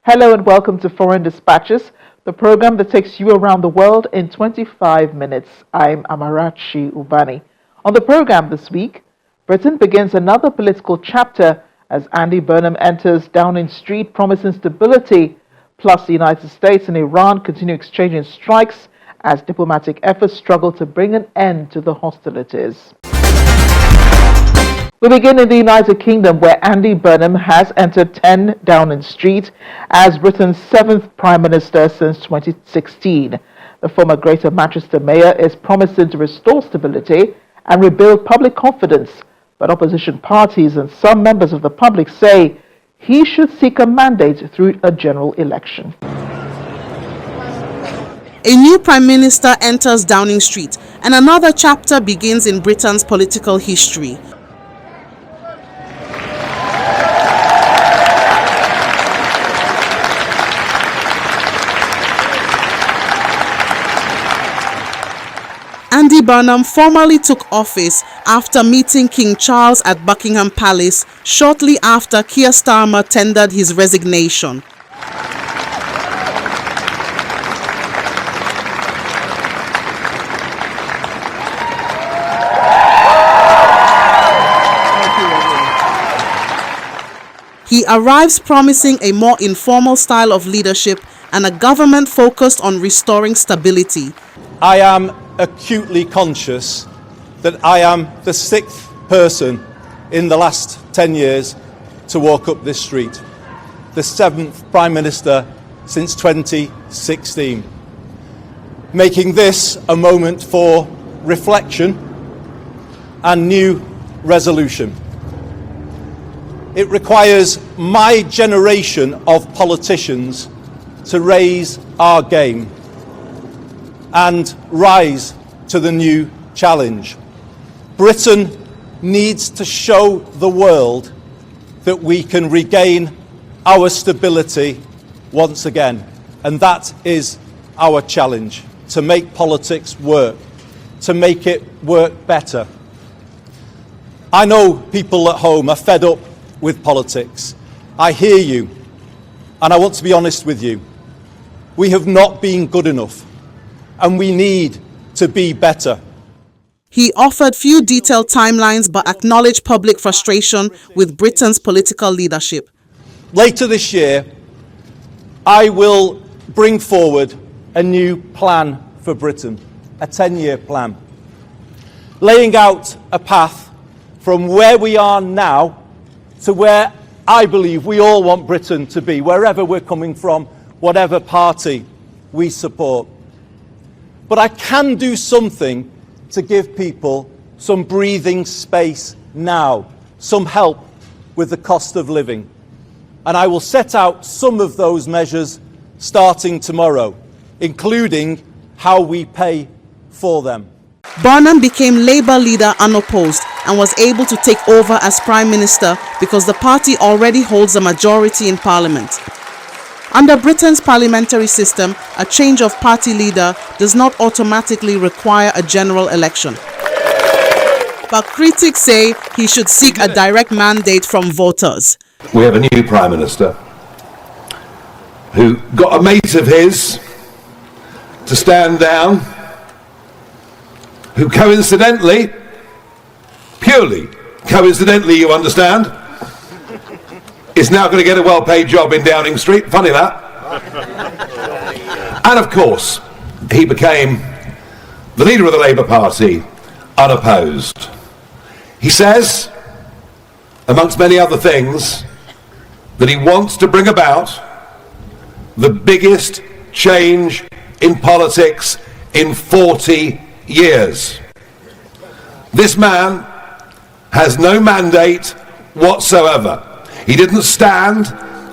Hello and welcome to Foreign Dispatches, the program that takes you around the world in 25 minutes. I'm Amarachi Ubani. On the program this week, Britain begins another political chapter as Andy Burnham enters Downing Street promising stability, plus the United States and Iran continue exchanging strikes as diplomatic efforts struggle to bring an end to the hostilities. We begin in the United Kingdom, where Andy Burnham has entered 10 Downing Street as Britain's 7th Prime Minister since 2016. The former Greater Manchester Mayor is promising to restore stability and rebuild public confidence, but opposition parties and some members of the public say he should seek a mandate through a general election. A new Prime Minister enters Downing Street, and another chapter begins in Britain's political history. Andy Burnham formally took office after meeting King Charles at Buckingham Palace shortly after Keir Starmer tendered his resignation. He arrives promising a more informal style of leadership and a government focused on restoring stability. I am acutely conscious that I am the 6th person in the last 10 years to walk up this street, the 7th Prime Minister since 2016, making this a moment for reflection and new resolution. It requires my generation of politicians to raise our game and rise to the new challenge. Britain needs to show the world that we can regain our stability once again. And that is our challenge, to make politics work, to make it work better. I know people at home are fed up with politics. I hear you, and I want to be honest with you. We have not been good enough, and we need to be better. He offered few detailed timelines but acknowledged public frustration with Britain's political leadership. Later this year, I will bring forward a new plan for Britain, a 10-year plan, laying out a path from where we are now to where I believe we all want Britain to be, wherever we're coming from, whatever party we support. But I can do something to give people some breathing space now, some help with the cost of living. And I will set out some of those measures starting tomorrow, including how we pay for them. Burnham became Labour leader unopposed and was able to take over as Prime Minister because the party already holds a majority in Parliament. Under Britain's parliamentary system, a change of party leader does not automatically require a general election. But critics say he should seek a direct mandate from voters. We have a new Prime Minister who got a mate of his to stand down, who coincidentally, purely coincidentally, you understand, is now going to get a well-paid job in Downing Street. Funny that. And of course, he became the leader of the Labour Party, unopposed. He says, amongst many other things, that he wants to bring about the biggest change in politics in 40 years. This man has no mandate whatsoever. He didn't stand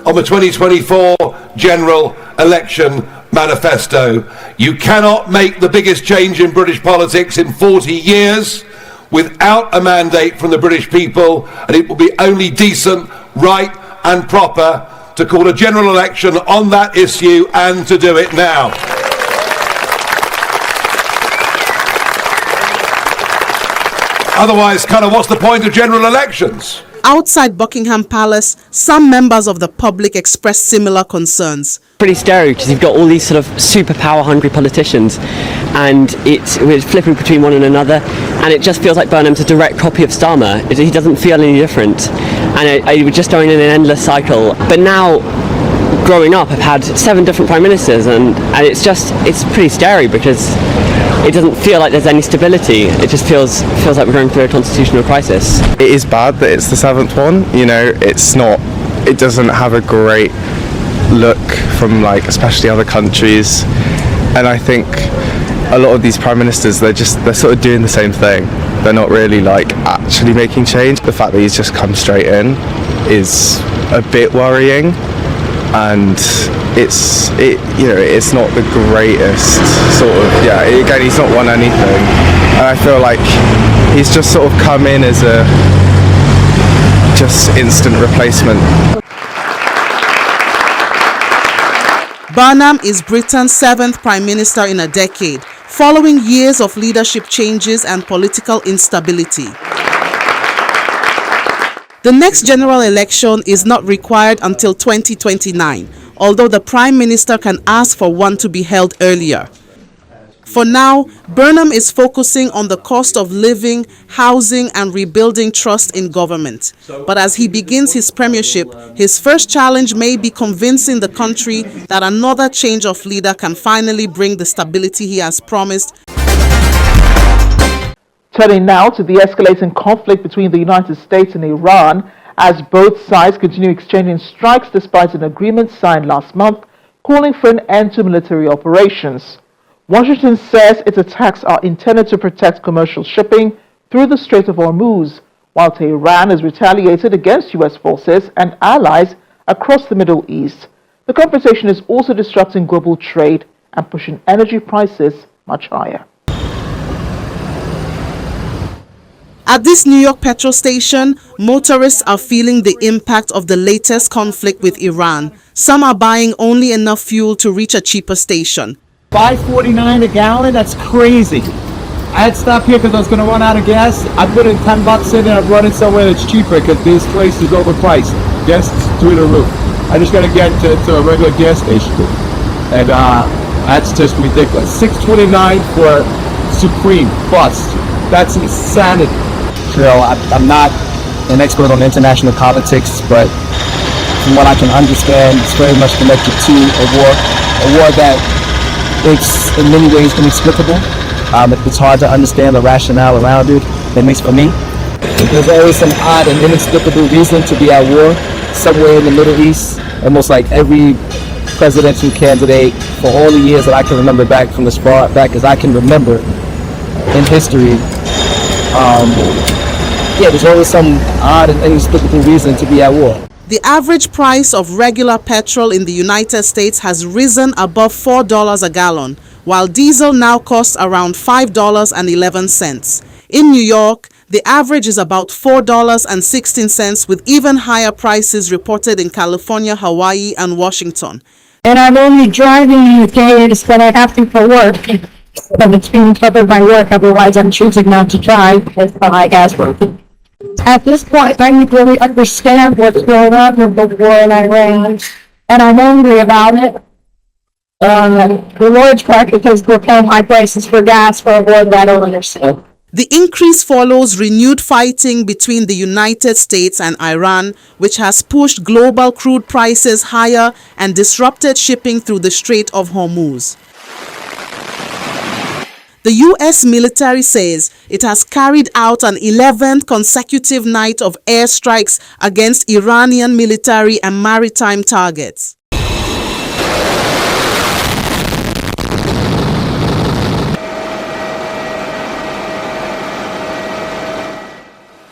on the 2024 general election manifesto. You cannot make the biggest change in British politics in 40 years without a mandate from the British people, and it will be only decent, right and proper to call a general election on that issue and to do it now. Otherwise, what's the point of general elections? outside Buckingham Palace, some members of the public expressed similar concerns. Pretty scary because you've got all these sort of superpower hungry politicians and we're flipping between one and another, and it just feels like Burnham's a direct copy of Starmer. He doesn't feel any different, and we're just going in an endless cycle. But now, growing up, I've had 7 different prime ministers, and it's pretty scary because it doesn't feel like there's any stability. It just feels like we're going through a constitutional crisis. It is bad that it's the 7th one. You know, it doesn't have a great look from especially other countries, and I think a lot of these prime ministers, they're sort of doing the same thing. They're not really actually making change. The fact that he's just come straight in is a bit worrying, and it's not the greatest sort of, again, he's not won anything, and I feel like he's just sort of come in as a just instant replacement. Burnham is Britain's 7th Prime Minister in a decade, following years of leadership changes and political instability. The next general election is not required until 2029, although the Prime Minister can ask for one to be held earlier. For now, Burnham is focusing on the cost of living, housing, and rebuilding trust in government. But as he begins his premiership, his first challenge may be convincing the country that another change of leader can finally bring the stability he has promised. Turning now to the escalating conflict between the United States and Iran, as both sides continue exchanging strikes despite an agreement signed last month calling for an end to military operations. Washington says its attacks are intended to protect commercial shipping through the Strait of Hormuz, while Tehran has retaliated against U.S. forces and allies across the Middle East. The confrontation is also disrupting global trade and pushing energy prices much higher. At this New York petrol station, motorists are feeling the impact of the latest conflict with Iran. Some are buying only enough fuel to reach a cheaper station. $5.49 a gallon? That's crazy. I had stopped here because I was going to run out of gas. I put in $10 in and I'm running somewhere that's cheaper because this place is overpriced. Gas is through the roof. I just got to get to a regular gas station. And that's just ridiculous. $6.29 for Supreme Bust. That's insanity. I'm not an expert on international politics, but from what I can understand, it's very much connected to a war that it's in many ways inexplicable. It's hard to understand the rationale around it, at least for me. There's always some odd and inexplicable reason to be at war somewhere in the Middle East. Almost like every presidential candidate for all the years that I can remember back from as far back as I can remember in history. There's always some odd and inexplicable reason to be at war. The average price of regular petrol in the United States has risen above $4 a gallon, while diesel now costs around $5.11. In New York, the average is about $4.16, with even higher prices reported in California, Hawaii, and Washington. And I'm only driving in days that I have to for work, but it's being covered by work, otherwise I'm choosing not to drive because the high gas work. At this point, I need to really understand what's going on with the war in Iran, and I'm angry about it. The large part because we're paying high prices for gas for a war that I don't understand. The increase follows renewed fighting between the United States and Iran, which has pushed global crude prices higher and disrupted shipping through the Strait of Hormuz. The U.S. military says it has carried out an 11th consecutive night of airstrikes against Iranian military and maritime targets.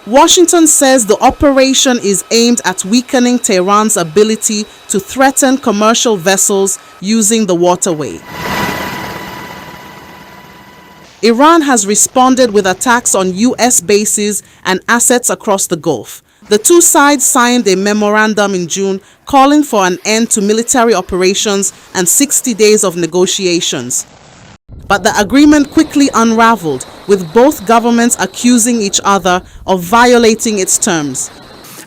Washington says the operation is aimed at weakening Tehran's ability to threaten commercial vessels using the waterway. Iran has responded with attacks on U.S. bases and assets across the Gulf. The two sides signed a memorandum in June calling for an end to military operations and 60 days of negotiations. But the agreement quickly unraveled, with both governments accusing each other of violating its terms.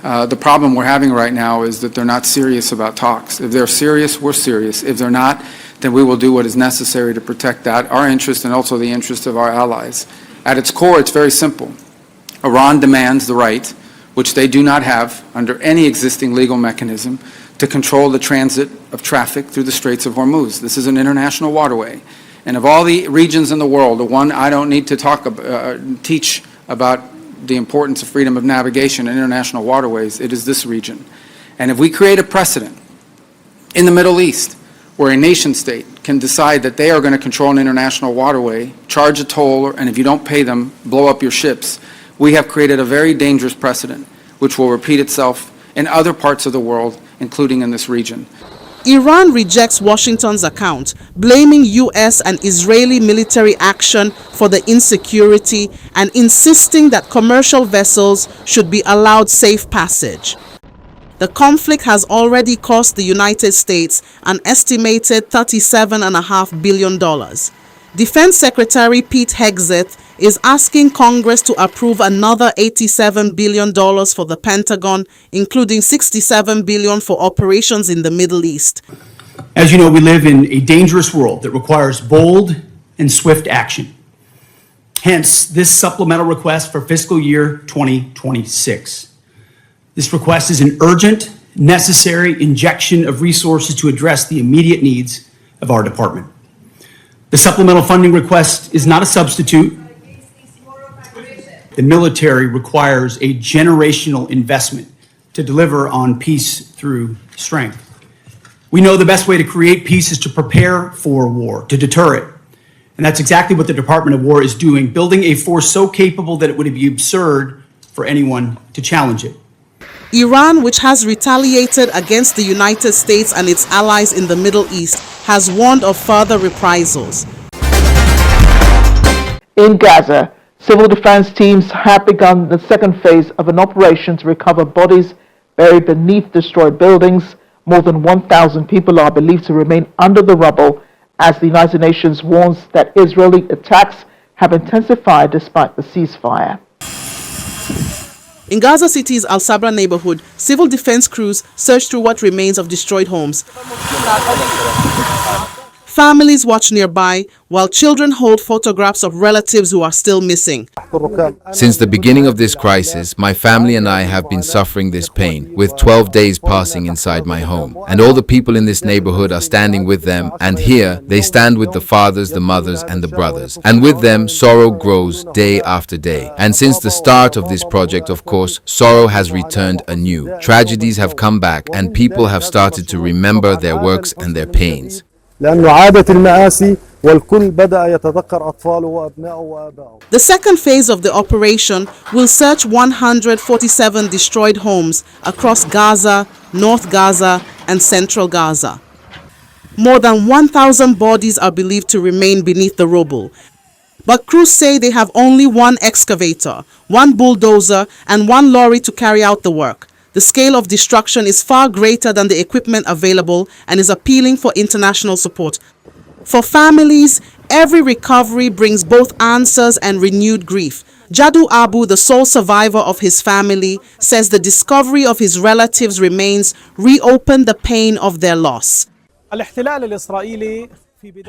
The problem we're having right now is that they're not serious about talks. If they're serious, we're serious. If they're not, then we will do what is necessary to protect that, our interest and also the interest of our allies. At its core, it's very simple. Iran demands the right, which they do not have under any existing legal mechanism, to control the transit of traffic through the Straits of Hormuz. This is an international waterway. And of all the regions in the world, the one I don't need to teach about the importance of freedom of navigation in international waterways, it is this region. And if we create a precedent in the Middle East where a nation state can decide that they are going to control an international waterway, charge a toll, and if you don't pay them, blow up your ships, we have created a very dangerous precedent which will repeat itself in other parts of the world, including in this region. Iran rejects Washington's account, blaming U.S. and Israeli military action for the insecurity and insisting that commercial vessels should be allowed safe passage. The conflict has already cost the United States an estimated $37.5 billion. Defense Secretary Pete Hegseth is asking Congress to approve another $87 billion for the Pentagon, including $67 billion for operations in the Middle East. As you know, we live in a dangerous world that requires bold and swift action. Hence, this supplemental request for fiscal year 2026. This request is an urgent, necessary injection of resources to address the immediate needs of our department. The supplemental funding request is not a substitute. The military requires a generational investment to deliver on peace through strength. We know the best way to create peace is to prepare for war, to deter it. And that's exactly what the Department of War is doing, building a force so capable that it would be absurd for anyone to challenge it. Iran, which has retaliated against the United States and its allies in the Middle East, has warned of further reprisals. In Gaza, civil defense teams have begun the second phase of an operation to recover bodies buried beneath destroyed buildings. More than 1,000 people are believed to remain under the rubble as the United Nations warns that Israeli attacks have intensified despite the ceasefire. In Gaza City's Al-Sabra neighborhood, civil defense crews search through what remains of destroyed homes. Families watch nearby, while children hold photographs of relatives who are still missing. Since the beginning of this crisis, my family and I have been suffering this pain, with 12 days passing inside my home. And all the people in this neighborhood are standing with them, and here they stand with the fathers, the mothers, and the brothers. And with them, sorrow grows day after day. And since the start of this project, of course, sorrow has returned anew. Tragedies have come back, and people have started to remember their works and their pains. The second phase of the operation will search 147 destroyed homes across Gaza, North Gaza, and Central Gaza. More than 1,000 bodies are believed to remain beneath the rubble. But crews say they have only one excavator, one bulldozer, and one lorry to carry out the work. The scale of destruction is far greater than the equipment available and is appealing for international support. For families, every recovery brings both answers and renewed grief. Jadu Abu, the sole survivor of his family, says the discovery of his relatives' remains reopened the pain of their loss.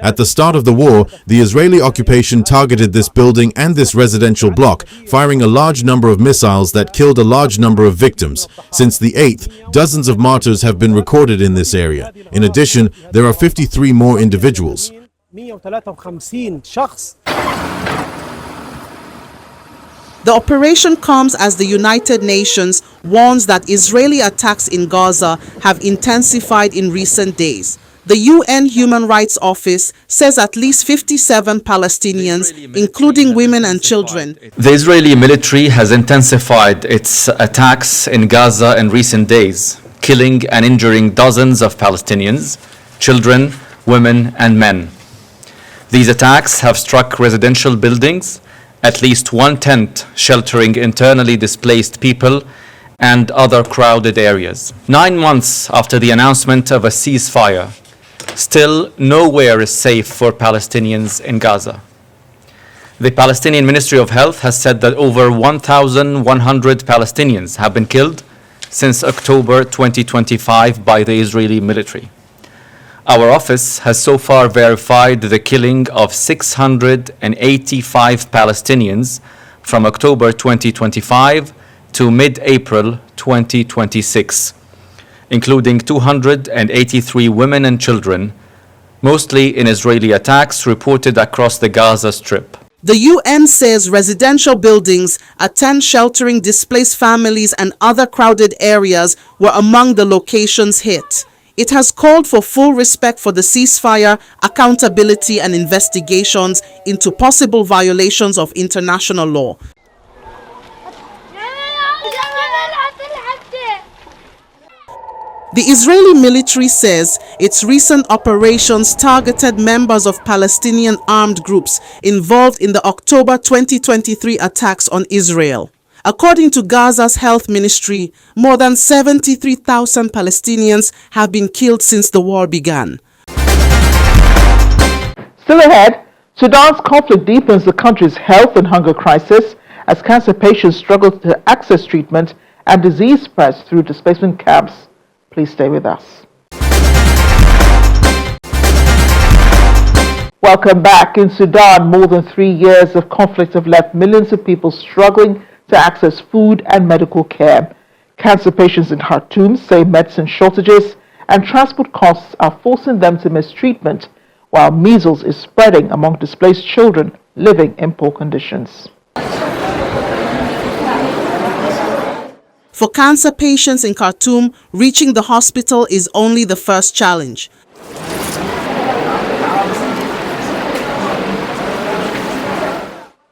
At the start of the war, the Israeli occupation targeted this building and this residential block, firing a large number of missiles that killed a large number of victims. Since the 8th, dozens of martyrs have been recorded in this area. In addition, there are 53 more individuals. The operation comes as the United Nations warns that Israeli attacks in Gaza have intensified in recent days. The UN Human Rights Office says at least 57 Palestinians, including women and children. The Israeli military has intensified its attacks in Gaza in recent days, killing and injuring dozens of Palestinians, children, women, and men. These attacks have struck residential buildings, at least one tent sheltering internally displaced people, and other crowded areas. 9 months after the announcement of a ceasefire, still nowhere is safe for Palestinians in Gaza. The Palestinian Ministry of Health has said that over 1,100 Palestinians have been killed since October 2025 by the Israeli military. Our office has so far verified the killing of 685 Palestinians from October 2025 to mid-April 2026, including 283 women and children, mostly in Israeli attacks reported across the Gaza Strip. The UN says residential buildings, a tent sheltering displaced families and other crowded areas were among the locations hit. It has called for full respect for the ceasefire, accountability and investigations into possible violations of international law. The Israeli military says its recent operations targeted members of Palestinian armed groups involved in the October 2023 attacks on Israel. According to Gaza's health ministry, more than 73,000 Palestinians have been killed since the war began. Still ahead, Sudan's conflict deepens the country's health and hunger crisis as cancer patients struggle to access treatment and disease spreads through displacement camps. Please stay with us. Welcome back. In Sudan, more than 3 years of conflict have left millions of people struggling to access food and medical care. Cancer patients in Khartoum say medicine shortages and transport costs are forcing them to miss treatment, while measles is spreading among displaced children living in poor conditions. For cancer patients in Khartoum, reaching the hospital is only the first challenge.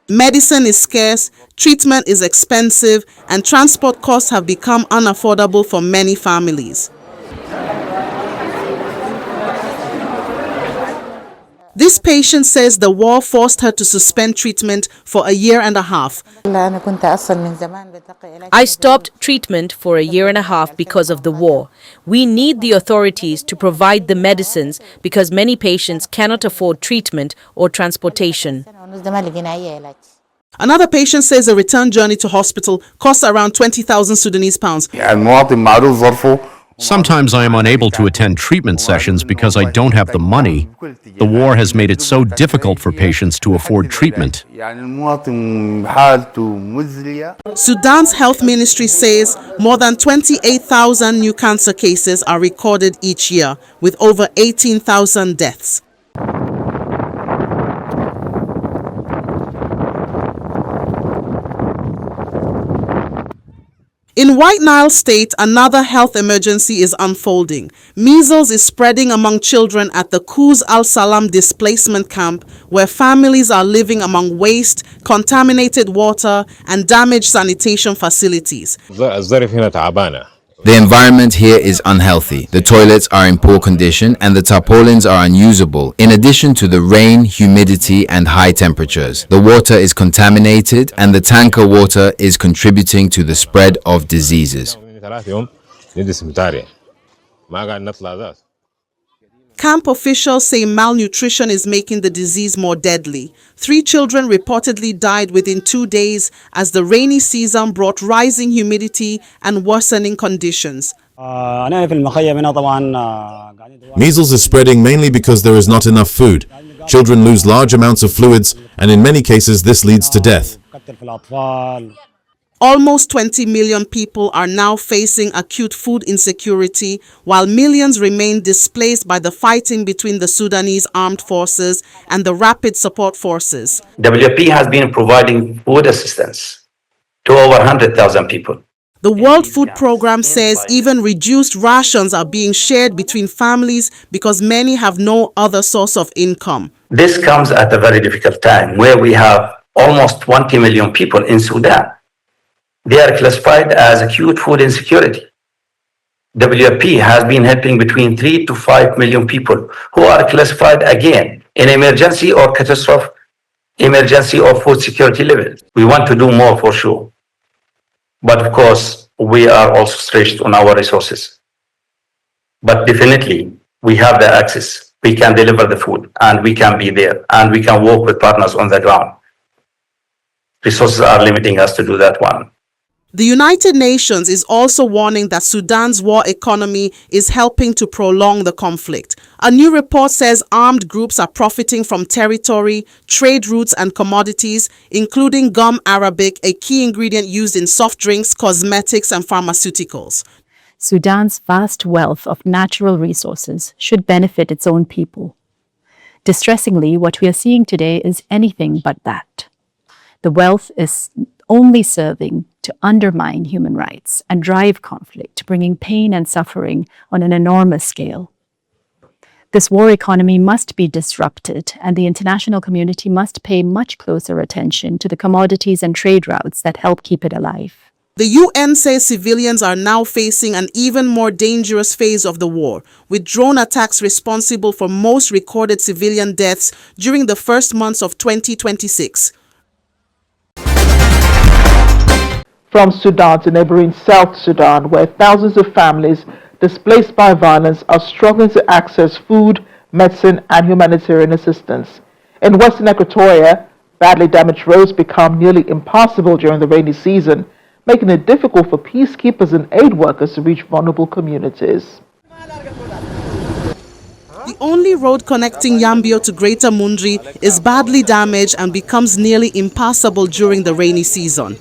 Medicine is scarce, treatment is expensive, and transport costs have become unaffordable for many families. This patient says the war forced her to suspend treatment for a year and a half. I stopped treatment for a year and a half because of the war. We need the authorities to provide the medicines because many patients cannot afford treatment or transportation. Another patient says a return journey to hospital costs around 20,000 Sudanese pounds. Sometimes I am unable to attend treatment sessions because I don't have the money. The war has made it so difficult for patients to afford treatment. Sudan's health ministry says more than 28,000 new cancer cases are recorded each year, with over 18,000 deaths. In White Nile State, another health emergency is unfolding. Measles is spreading among children at the Kuz al-Salam displacement camp, where families are living among waste, contaminated water, and damaged sanitation facilities. The environment here is unhealthy. The toilets are in poor condition and the tarpaulins are unusable. In addition to the rain, humidity and high temperatures, the water is contaminated and the tanker water is contributing to the spread of diseases. Camp officials say malnutrition is making the disease more deadly. 3 children reportedly died within 2 days as the rainy season brought rising humidity and worsening conditions. Measles is spreading mainly because there is not enough food. Children lose large amounts of fluids, and in many cases this leads to death. Almost 20 million people are now facing acute food insecurity, while millions remain displaced by the fighting between the Sudanese armed forces and the Rapid Support Forces. WFP has been providing food assistance to over 100,000 people. The World Food Programme says even reduced rations are being shared between families because many have no other source of income. This comes at a very difficult time where we have almost 20 million people in Sudan. They are classified as acute food insecurity. WFP has been helping between 3 to 5 million people who are classified again in emergency or catastrophe, emergency or food security level. We want to do more for sure. But of course, we are also stretched on our resources. But definitely, we have the access. We can deliver the food and we can be there and we can work with partners on the ground. Resources are limiting us to do that one. The United Nations is also warning that Sudan's war economy is helping to prolong the conflict. A new report says armed groups are profiting from territory, trade routes and commodities, including gum arabic, a key ingredient used in soft drinks, cosmetics and pharmaceuticals. Sudan's vast wealth of natural resources should benefit its own people. Distressingly, what we are seeing today is anything but that. The wealth is only serving to undermine human rights and drive conflict, bringing pain and suffering on an enormous scale. This war economy must be disrupted, and the international community must pay much closer attention to the commodities and trade routes that help keep it alive. The UN says civilians are now facing an even more dangerous phase of the war, with drone attacks responsible for most recorded civilian deaths during the first months of 2026. From Sudan to neighboring South Sudan, where thousands of families displaced by violence are struggling to access food, medicine, and humanitarian assistance. In Western Equatoria, badly damaged roads become nearly impassable during the rainy season, making it difficult for peacekeepers and aid workers to reach vulnerable communities. The only road connecting Yambio to Greater Mundri is badly damaged and becomes nearly impassable during the rainy season.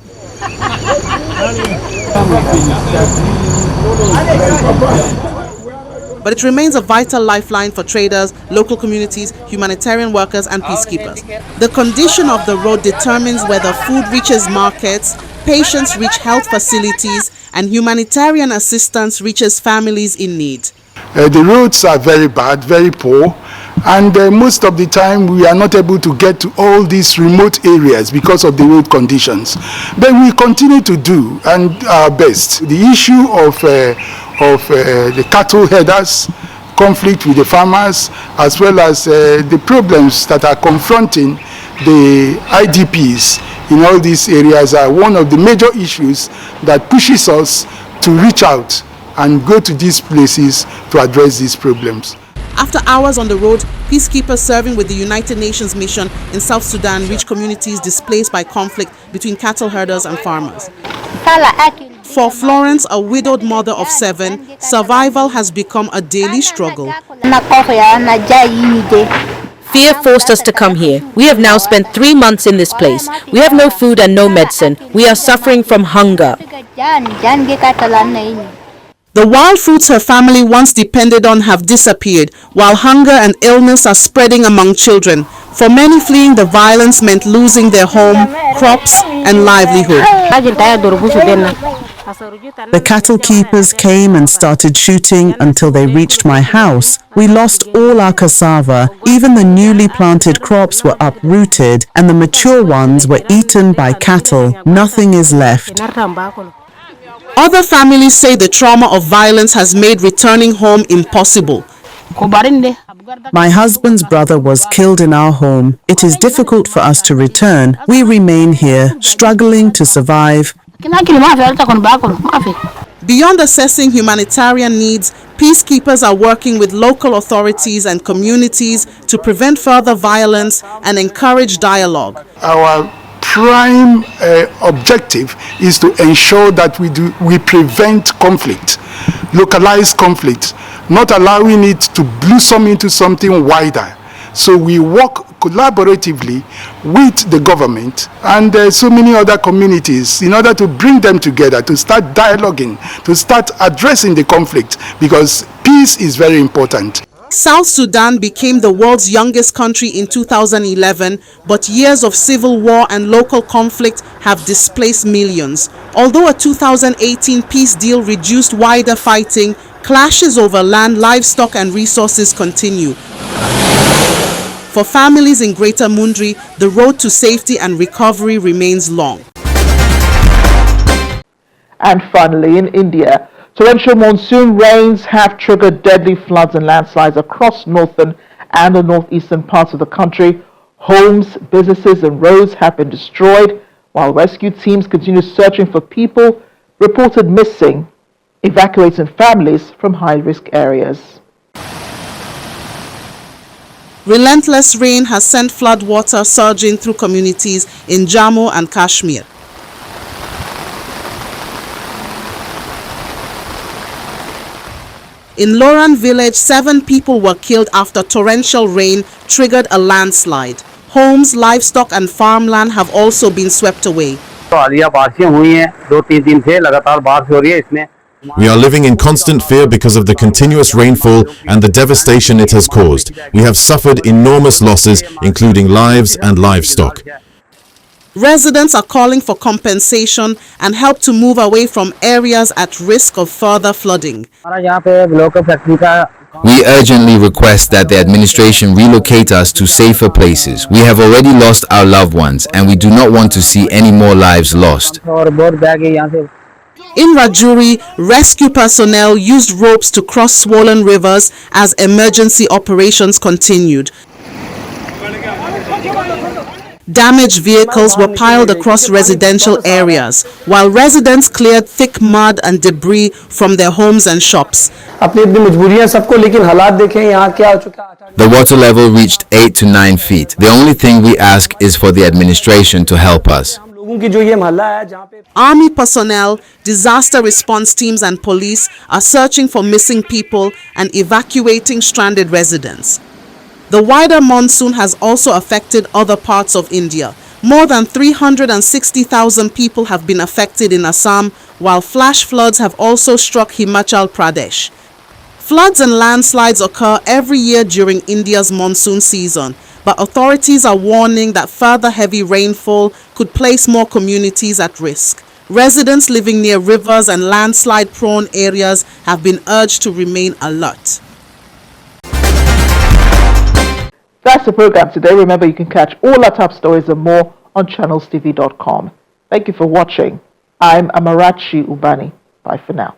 But it remains a vital lifeline for traders, local communities, humanitarian workers and peacekeepers. The condition of the road determines whether food reaches markets, patients reach health facilities, and humanitarian assistance reaches families in need. The roads are very bad, very poor, and most of the time we are not able to get to all these remote areas because of the road conditions. But we continue to do our best. The issue of the cattle headers, conflict with the farmers, as well as the problems that are confronting the IDPs in all these areas are one of the major issues that pushes us to reach out and go to these places to address these problems. After hours on the road, peacekeepers serving with the United Nations mission in South Sudan reach communities displaced by conflict between cattle herders and farmers. For Florence, a widowed mother of 7, survival has become a daily struggle. Fear forced us to come here. We have now spent 3 months in this place. We have no food and no medicine. We are suffering from hunger. The wild fruits her family once depended on have disappeared, while hunger and illness are spreading among children. For many, fleeing the violence meant losing their home, crops, and livelihood. The cattle keepers came and started shooting until they reached my house. We lost all our cassava. Even the newly planted crops were uprooted, and the mature ones were eaten by cattle. Nothing is left. Other families say the trauma of violence has made returning home impossible. My husband's brother was killed in our home. It is difficult for us to return. We remain here, struggling to survive. Beyond assessing humanitarian needs, peacekeepers are working with local authorities and communities to prevent further violence and encourage dialogue. Our prime objective is to ensure that we prevent conflict, localized conflict, not allowing it to blossom into something wider. So we work collaboratively with the government and so many other communities in order to bring them together, to start dialoguing, to start addressing the conflict, because peace is very important. South Sudan became the world's youngest country in 2011, but years of civil war and local conflict have displaced millions. Although a 2018 peace deal reduced wider fighting, clashes over land, livestock and resources continue. For families in Greater Mundri, the road to safety and recovery remains long. And finally, in India, torrential monsoon rains have triggered deadly floods and landslides across northern and the northeastern parts of the country. Homes, businesses and roads have been destroyed, while rescue teams continue searching for people reported missing, evacuating families from high-risk areas. Relentless rain has sent flood water surging through communities in Jammu and Kashmir. In Loran village, 7 people were killed after torrential rain triggered a landslide. Homes, livestock and farmland have also been swept away. We are living in constant fear because of the continuous rainfall and the devastation it has caused. We have suffered enormous losses, including lives and livestock. Residents are calling for compensation and help to move away from areas at risk of further flooding. We urgently request that the administration relocate us to safer places. We have already lost our loved ones and we do not want to see any more lives lost. In Rajuri, rescue personnel used ropes to cross swollen rivers as emergency operations continued. Damaged vehicles were piled across residential areas, while residents cleared thick mud and debris from their homes and shops. The water level reached 8 to 9 feet. The only thing we ask is for the administration to help us. Army personnel, disaster response teams and police are searching for missing people and evacuating stranded residents. The wider monsoon has also affected other parts of India. More than 360,000 people have been affected in Assam, while flash floods have also struck Himachal Pradesh. Floods and landslides occur every year during India's monsoon season, but authorities are warning that further heavy rainfall could place more communities at risk. Residents living near rivers and landslide-prone areas have been urged to remain alert. That's the program today. Remember, you can catch all our top stories and more on channelstv.com. Thank you for watching. I'm Amarachi Ubani. Bye for now.